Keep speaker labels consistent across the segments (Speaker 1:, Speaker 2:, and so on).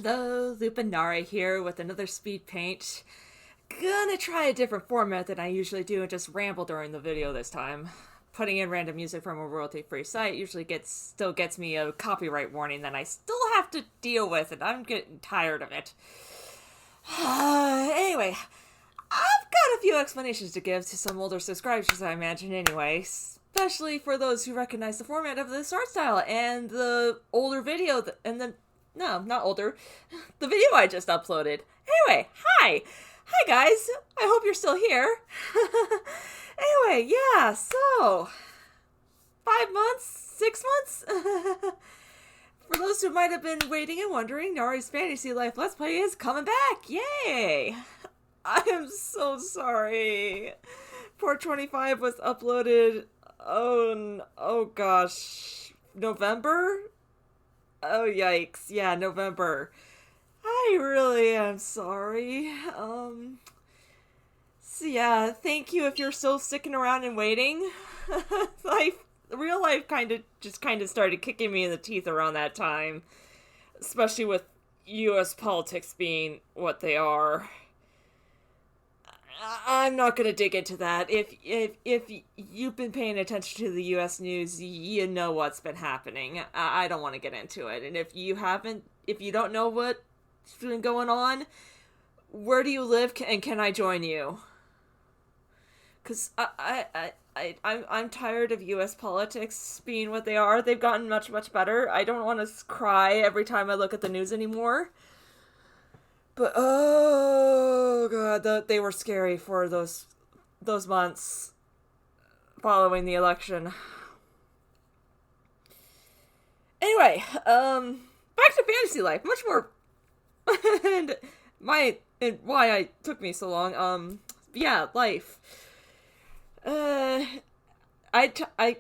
Speaker 1: Hello, Nari here with another Speedpaint. Gonna try a different format than I usually do and just ramble during the video this time. Putting in random music from a royalty-free site usually still gets me a copyright warning that I still have to deal with, and I'm getting tired of it. Anyway, I've got a few explanations to give to some older subscribers, I imagine, anyway. Especially for those who recognize the format of this art style and the older video, no, not older, the video I just uploaded. Anyway, hi! Hi guys! I hope you're still here. Anyway, yeah, so, 5 months? 6 months? For those who might have been waiting and wondering, Nari's Fantasy Life Let's Play is coming back! Yay! I am so sorry. Part 25 was uploaded, oh gosh, November? Oh yikes, yeah, November. I really am sorry. So yeah, thank you if you're still sticking around and waiting. Real life kind of started kicking me in the teeth around that time. Especially with US politics being what they are. I'm not gonna dig into that. If you've been paying attention to the U.S. news, you know what's been happening. I don't want to get into it. And if you don't know what's been going on, where do you live, and can I join you? Because I'm tired of U.S. politics being what they are. They've gotten much, much better. I don't want to cry every time I look at the news anymore. But, oh god, they were scary for those months following the election. Anyway, back to fantasy life. Much more, and why it took me so long. Yeah, life. I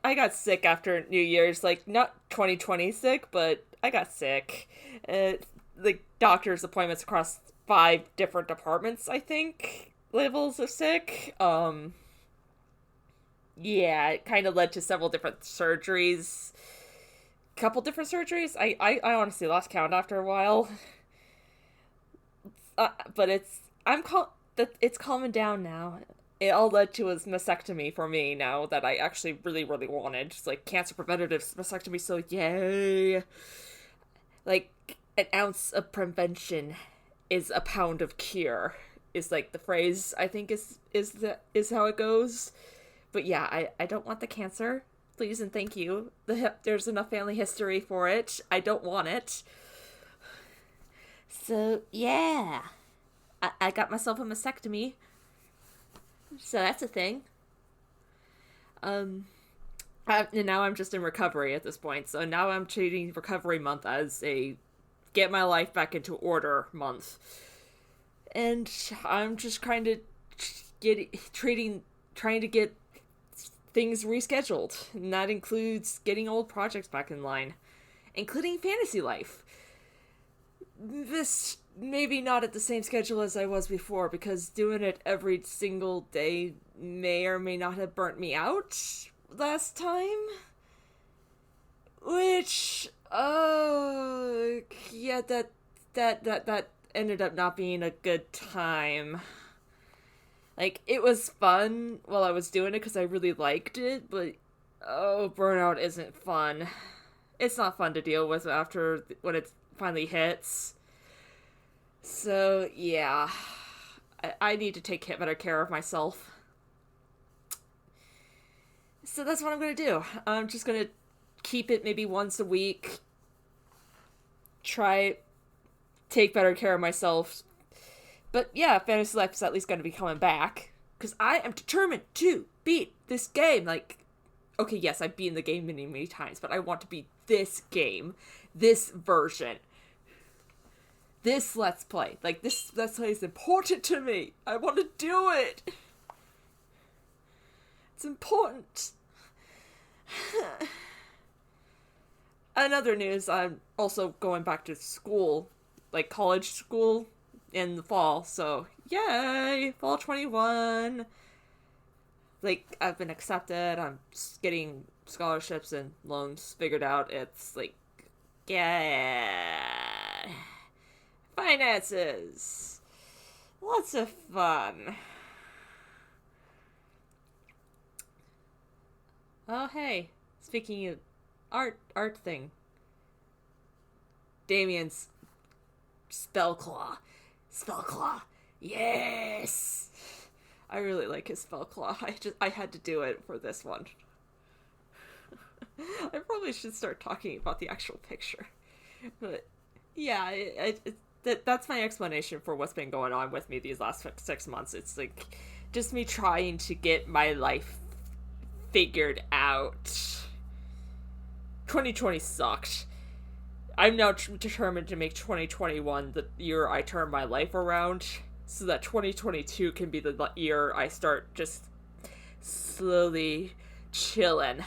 Speaker 1: got sick after New Year's, like, not 2020 sick, but I got sick. The doctor's appointments across 5 different departments, I think, levels of sick. Yeah, it kind of led to several different surgeries. Couple different surgeries? I honestly lost count after a while. But it's calming down now. It all led to a mastectomy for me now that I actually really, really wanted. Just like cancer preventative mastectomy, so yay. Like, an ounce of prevention is a pound of cure, is like the phrase, I think is how it goes. But yeah, I don't want the cancer. Please and thank you. There's enough family history for it. I don't want it. So yeah, I got myself a mastectomy. So that's a thing. And now I'm just in recovery at this point. So now I'm treating recovery month as a get my life back into order month. And I'm just kind of trying to get things rescheduled. And that includes getting old projects back in line, including fantasy life. This maybe not at the same schedule as I was before, because doing it every single day may or may not have burnt me out last time. Which, yeah, that ended up not being a good time. Like, it was fun while I was doing it because I really liked it, but, burnout isn't fun. It's not fun to deal with when it finally hits. So, yeah, I need to take better care of myself. So that's what I'm going to do. I'm just going to keep it maybe once a week. Take better care of myself. But yeah, Fantasy Life is at least going to be coming back. Because I am determined to beat this game. Like, okay, yes, I've beaten the game many, many times, but I want to beat this game. This version. This Let's Play. Like, this Let's Play is important to me. I want to do it. It's important. Another news, I'm also going back to school, like college school in the fall, so yay, fall 21. Like, I've been accepted, I'm getting scholarships and loans figured out. It's like, yeah, finances. Lots of fun. Oh, hey. Speaking of art thing. Damien's Spellclaw. Yes! I really like his Spellclaw. I had to do it for this one. I probably should start talking about the actual picture. But, yeah, that's my explanation for what's been going on with me these last 6 months. It's like, just me trying to get my life figured out. 2020 sucked. I'm now determined to make 2021 the year I turn my life around, so that 2022 can be the year I start just slowly chilling.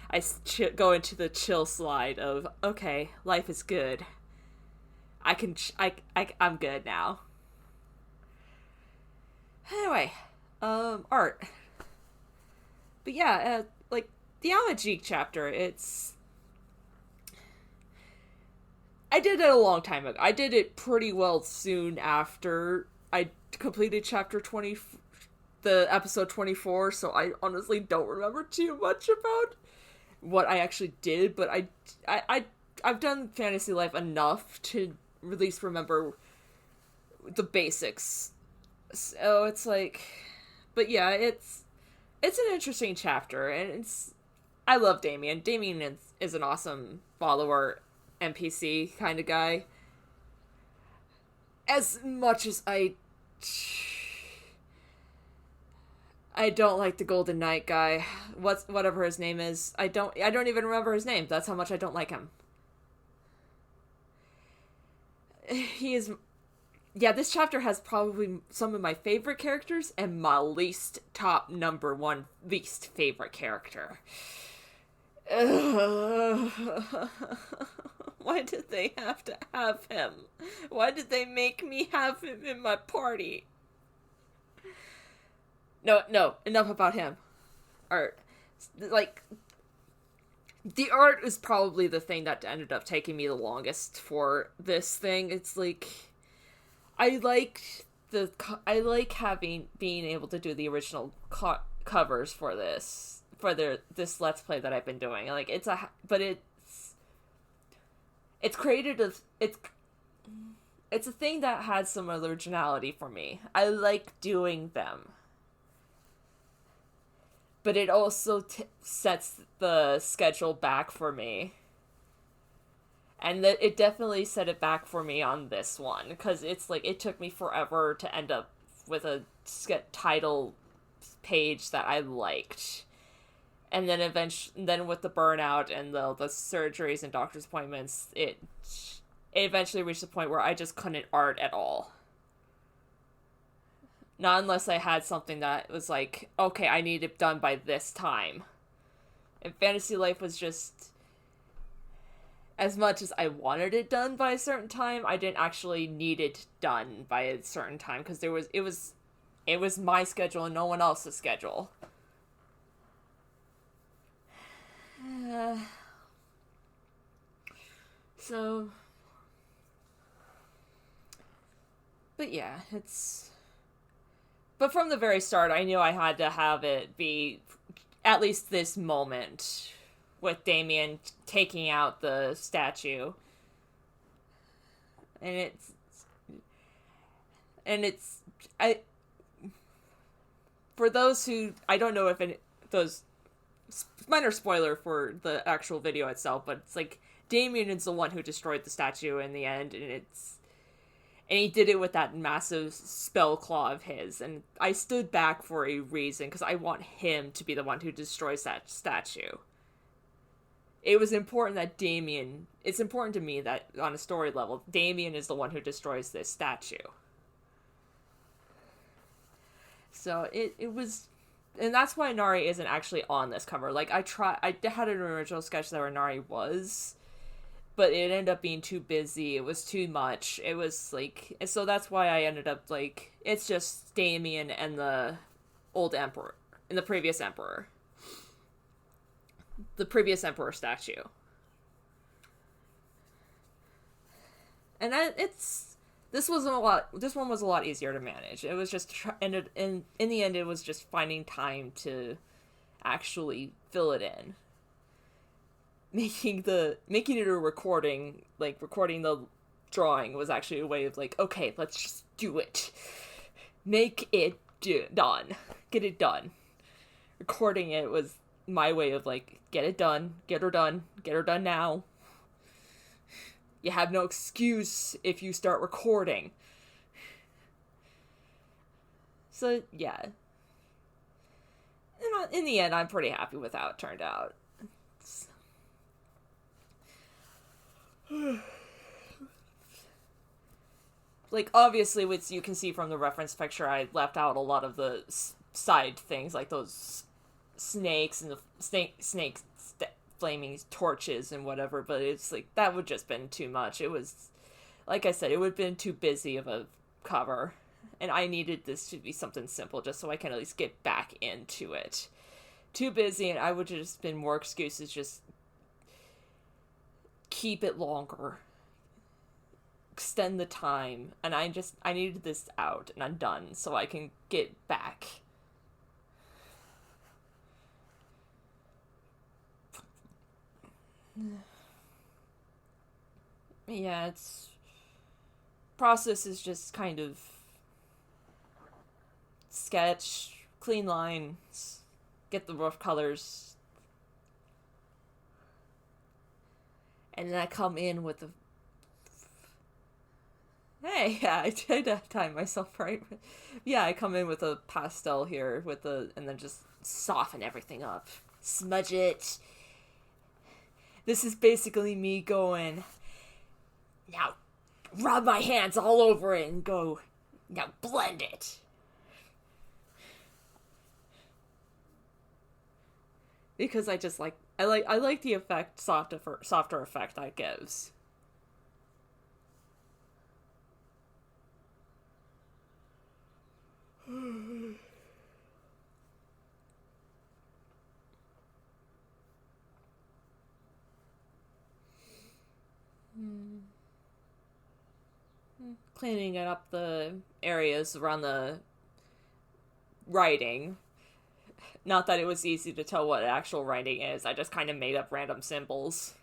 Speaker 1: I go into the chill slide of, okay, life is good. I'm good now. Anyway, art. But yeah, like, the Amageek chapter, I did it a long time ago. I did it pretty well soon after I completed chapter 20, the episode 24, so I honestly don't remember too much about what I actually did, but I've done Fantasy Life enough to at least remember the basics. So it's like, but yeah, it's an interesting chapter, and I love Damien. Damien is an awesome follower NPC kind of guy. As much as I don't like the Golden Knight guy, whatever his name is. I don't even remember his name. That's how much I don't like him. He is. Yeah, this chapter has probably some of my favorite characters and my top number one least favorite character. Why did they have to have him? Why did they make me have him in my party? No, enough about him. Art. Like, the art is probably the thing that ended up taking me the longest for this thing. It's like, I like being able to do the original covers for this Let's Play that I've been doing. Like, it's a thing that has some originality for me. I like doing them. But it also sets the schedule back for me. And it definitely set it back for me on this one. Because it's like, it took me forever to end up with a title page that I liked. And then then with the burnout and the surgeries and doctor's appointments, it eventually reached the point where I just couldn't art at all. Not unless I had something that was like, okay, I need it done by this time. And Fantasy Life was just, as much as I wanted it done by a certain time, I didn't actually need it done by a certain time, because it was my schedule and no one else's schedule. But yeah, but from the very start, I knew I had to have it be at least this moment with Damien taking out the statue. And for those who, I don't know if those, minor spoiler for the actual video itself, but it's like, Damien is the one who destroyed the statue in the end, and he did it with that massive spell claw of his, and I stood back for a reason, because I want him to be the one who destroys that statue. It was important that it's important to me that, on a story level, Damien is the one who destroys this statue. So, it was, and that's why Nari isn't actually on this cover. Like, I had an original sketch that where Nari was, but it ended up being too busy. It was too much. It was, like, and so that's why I ended up, like, it's just Damien and the old emperor, and the previous emperor. The previous emperor statue. And This wasn't a lot. This one was a lot easier to manage. It was just in the end, it was just finding time to actually fill it in. Making it a recording, like recording the drawing, was actually a way of like, okay, let's just do it. Make it done. Get it done. Recording it was my way of like, get it done, get her done now. You have no excuse if you start recording. So, yeah. In the end, I'm pretty happy with how it turned out. Like, obviously, which you can see from the reference picture, I left out a lot of the side things, like those snakes and the flaming torches and whatever, but it's like, that would just been too much. It was, like I said, it would have been too busy of a cover, and I needed this to be something simple just so I can at least get back into it. Too busy, and I would have just been more excuses, just keep it longer, extend the time, and I needed this out, and I'm done, so I can get back. Yeah, it's process is just kind of sketch, clean lines, get the rough colors, and then I come in with a hey, yeah, I did time myself right. Yeah, I come in with a pastel here and then just soften everything up, smudge it. This is basically me going, now rub my hands all over it and go, now blend it. Because I like the effect, softer effect that gives. Cleaning up the areas around the writing. Not that it was easy to tell what actual writing is, I just kind of made up random symbols.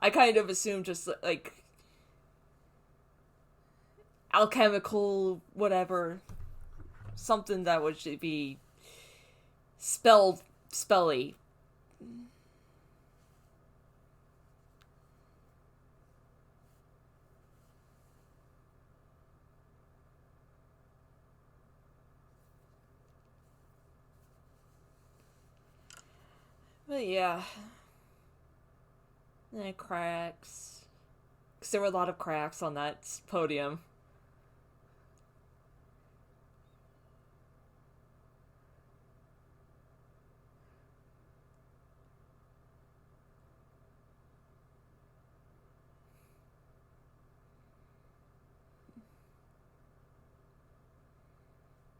Speaker 1: I kind of assumed just like alchemical whatever, something that would be spelly. But yeah. And cracks. Because there were a lot of cracks on that podium.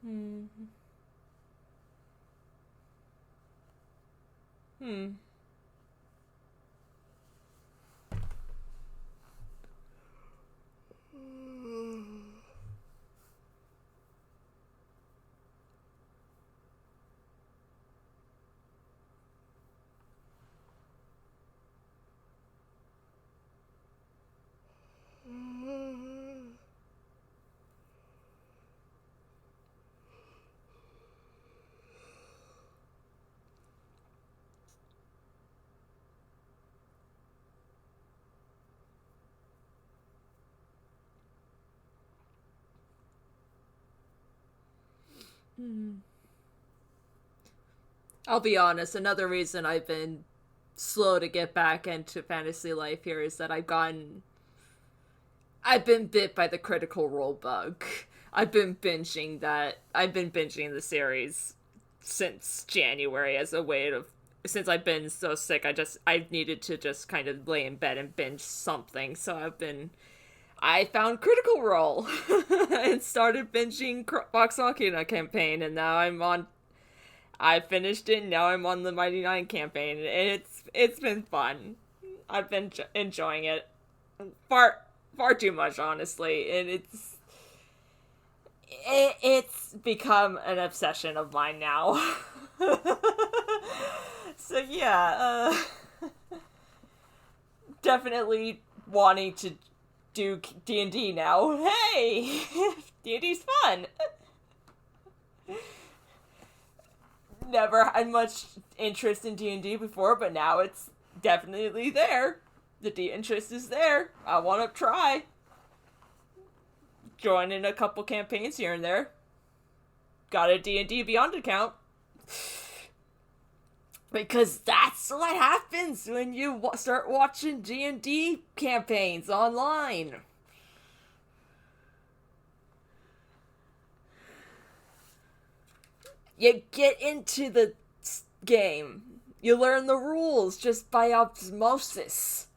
Speaker 1: Hmm. Hmm. I'll be honest, another reason I've been slow to get back into fantasy life here is that I've been bit by the Critical Role bug. I've been binging the series since January as a way of, since I've been so sick, I've needed to just kind of lay in bed and binge something, so I found Critical Role and started binging Vox Machina campaign, and now I'm on I finished it, now I'm on the Mighty Nine campaign, and it's been fun. I've been enjoying it far too much, honestly, and it's become an obsession of mine now. So yeah, definitely wanting to do D&D now. Hey, D&D's fun. Never had much interest in D&D before, but now it's definitely there. The interest is there. I want to try. Join in a couple campaigns here and there. Got a D&D Beyond account. Because that's what happens when you start watching D&D campaigns online. You get into the game. You learn the rules just by osmosis.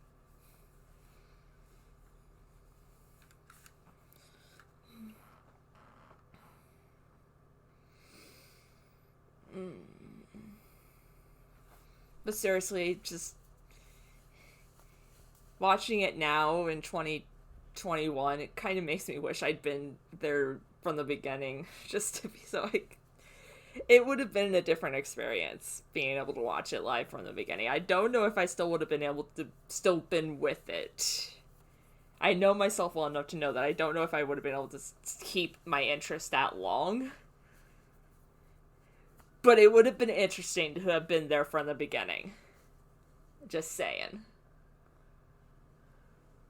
Speaker 1: But seriously, just watching it now in 2021, it kind of makes me wish I'd been there from the beginning, just to be so like, it would have been a different experience being able to watch it live from the beginning. I don't know if I still would have been able to still been with it. I know myself well enough to know that I don't know if I would have been able to keep my interest that long. But it would have been interesting to have been there from the beginning. Just saying.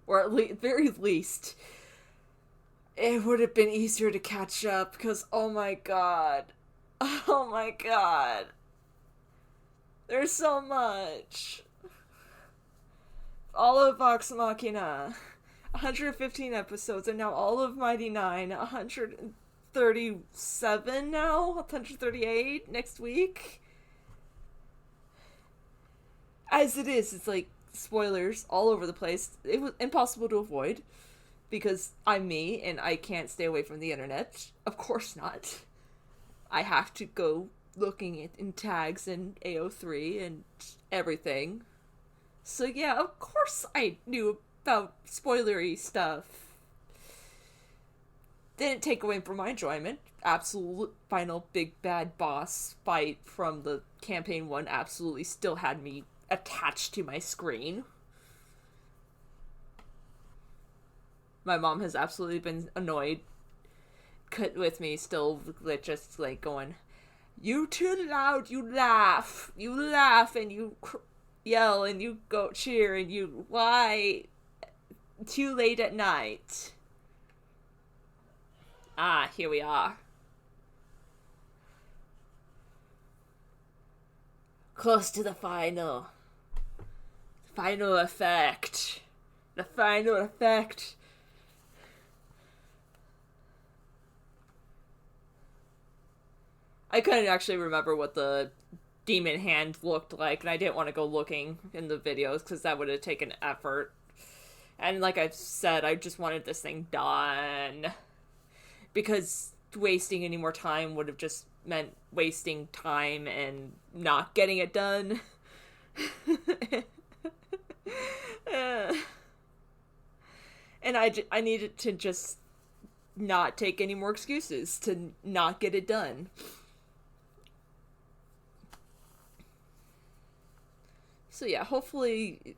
Speaker 1: Or at very least, it would have been easier to catch up, because oh my god. Oh my god. There's so much. All of Vox Machina. 115 episodes, and now all of Mighty Nine. 137 now? 138 next week? As it is, it's like spoilers all over the place. It was impossible to avoid, because I'm me, and I can't stay away from the internet. Of course not. I have to go looking at in tags and AO3 and everything. So yeah, of course I knew about spoilery stuff. Didn't take away from my enjoyment. Absolute final big bad boss fight from the campaign 1 absolutely still had me attached to my screen. My mom has absolutely been annoyed with me still, just like going, "You too loud, you laugh and you yell and you go cheer and you why too late at night." Ah, here we are. Close to the final effect. The final effect. I couldn't actually remember what the demon hand looked like, and I didn't want to go looking in the videos because that would have taken effort. And like I've said, I just wanted this thing done. Because wasting any more time would have just meant wasting time and not getting it done. And I needed to just not take any more excuses to not get it done. So yeah, hopefully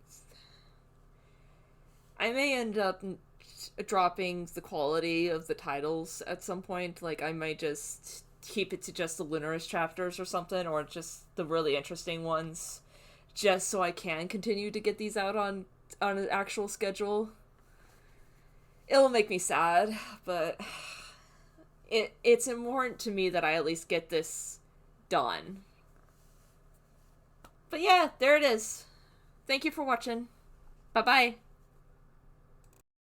Speaker 1: I may end up dropping the quality of the titles at some point. Like, I might just keep it to just the Lunaris chapters or something, or just the really interesting ones, just so I can continue to get these out on an actual schedule. It'll make me sad, but it's important to me that I at least get this done. But yeah, there it is. Thank you for watching. Bye-bye.